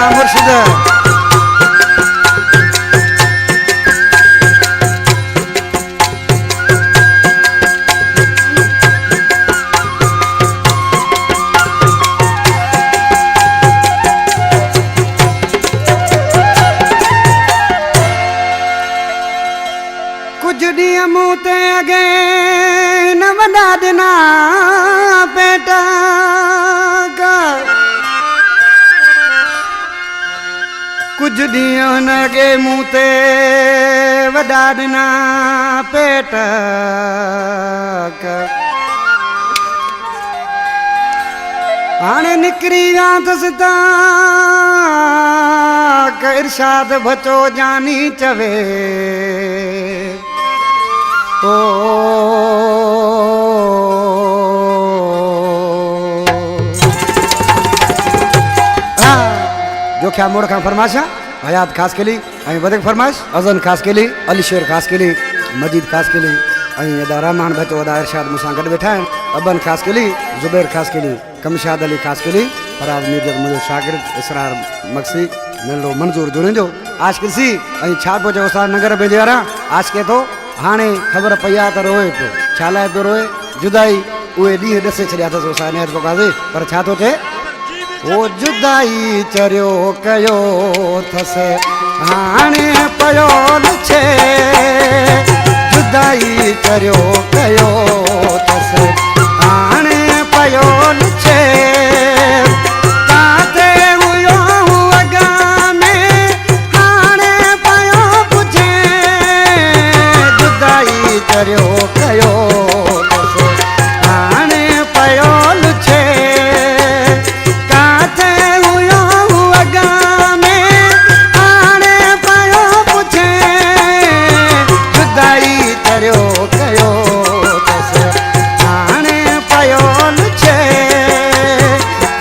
गोदरिया मुर्शिद कुछ ॾींहं मूं ते अॻे न वॾा ॾिना पेट कुछ ॾींहं न अॻे मूं ते वॾा ॾिना पेट हाणे निकिरी विया अथसि त इरशाद बचो जानी चवे ओ जो क्या मोड़ का फरमाशा हयात खास के लिए वधिक फरमाइश अजन खास के लिए अली शेर खास के लिए मजीद खास के लिए अदा रहमान बचो अदा इरशाद मूंसां गॾु वेठा आहिनि अबन खास के लिए जुबैर खास के लिए कमशाद अली खास के लिए फराज मीर मुंहिंजो शागिर्द इसरार मक्सी मिलो मंजूर जुड़े जो आज किसी छा पियो चयो उस्ताद नगर भेजे वारा आज के तो हाणे ख़बर पई आहे त रोए पियो छा लाइ पियो रोए जुदाई उहे ॾींहं ॾसे छॾिया अथसि उस्ताद इनायत पोकाज़े पर छा थो थिए ओ जुदाई चरियो कयो अथसि हाणे पियो लुछे जुदाई चरियो कयो अथसि हाणे पियो लुछे कयो कयो हाणे पियो लुछे काथे हुयो अॻा में हाणे पियो पुछे जुदाई चरियो कयो अथसि हाणे पियो लुछे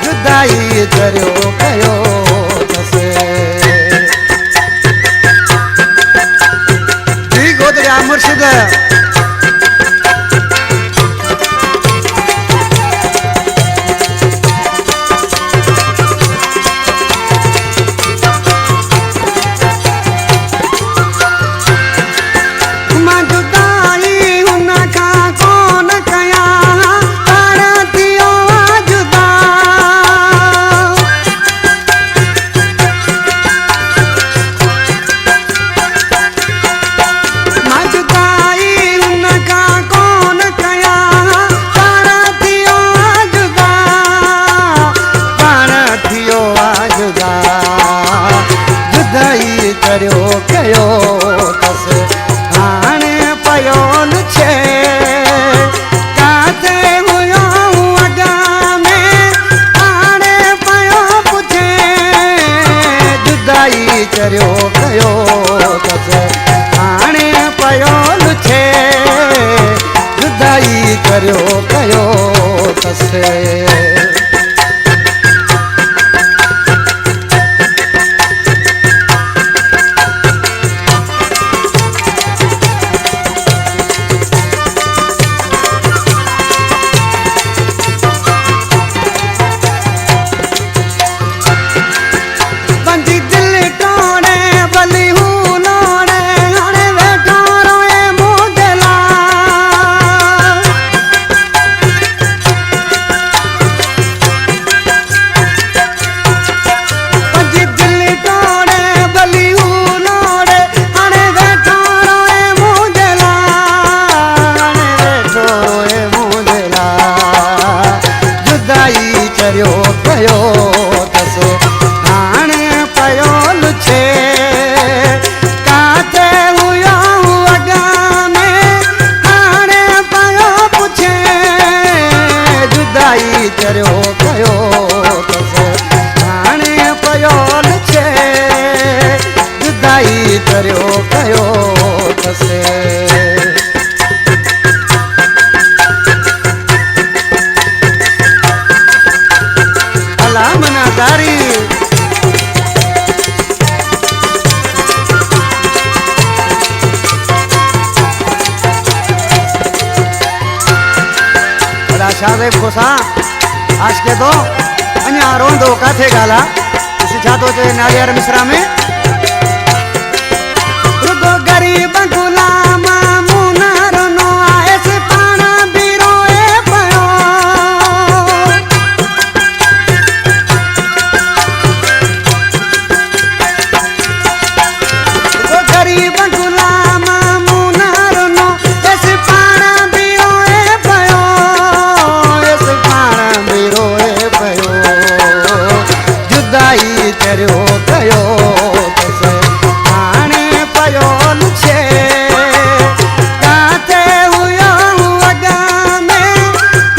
जुदाई चरियो कयो अथसि जी गोदरिया मुर्शिद करियो कयो अथसि हाणे पियो लुछे काथे हुयो अॻा में हाणे पियो पुछे जुदाई चरियो कयो अथसि हाणे पियो लुछे जुदाई चरियो कयो अथसि चरियो कयो अथसि हाणे पियो लुछे काथे हुयो अॻा में हाणे पियो पुछे जुदाई चरियो कयो अथसि हाणे पियो लुछे जुदाई चरियो कयो अथसि मनादारी शाहजेब खोसा आज के तो अन्या रोंदो काथे गाला दासी छा तो चे नारियर मिश्रा में रुगो गरीब गुलाम मुनारो नो आयस पाना बिरोए पयो रुगो गरीब गुलाम मुनारो नो आयस पाना बिरोए पयो आयस पाना बिरोए पयो जुदाई तेरो कयो तसे आने पयो लुछे काते हुयो अगा में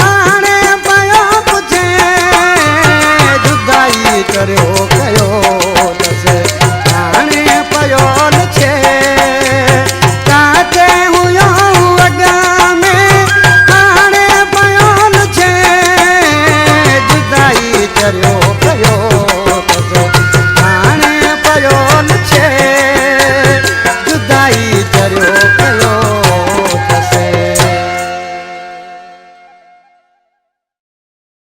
आने पयो पुछे जुदाई तेरो कयो तसे आने पयो लुछे काते हुयो अगा में आने पयो लुछे जुदाई तेरो कयो